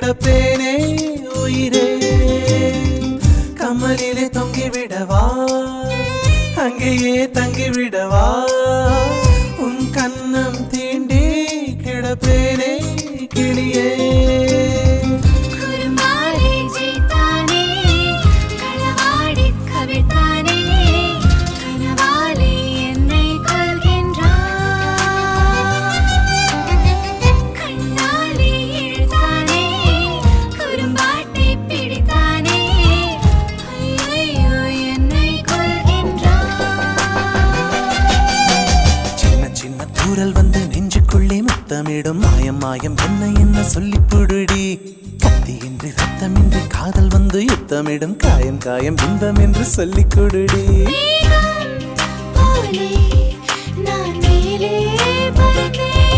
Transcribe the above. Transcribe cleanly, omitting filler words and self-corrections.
கிடப்பேனே உயிரே கமலிலே தொங்கிவிடவா அங்கேயே தங்கிவிடவா உன் கண்ணம் தீண்டி கிடப்பேனே கிளியே தூரல் வந்து நெஞ்சுக்குள்ளே முத்தமிடும் மாயம் மாயம் என்ன என்ன சொல்லி புடுடி கத்தியின்றி ரத்தமின்றி காதல் வந்து யுத்தமிடும் காயம் காயம் இன்பம் என்று சொல்லி கொடுடி நான் மேலே பறந்தேன்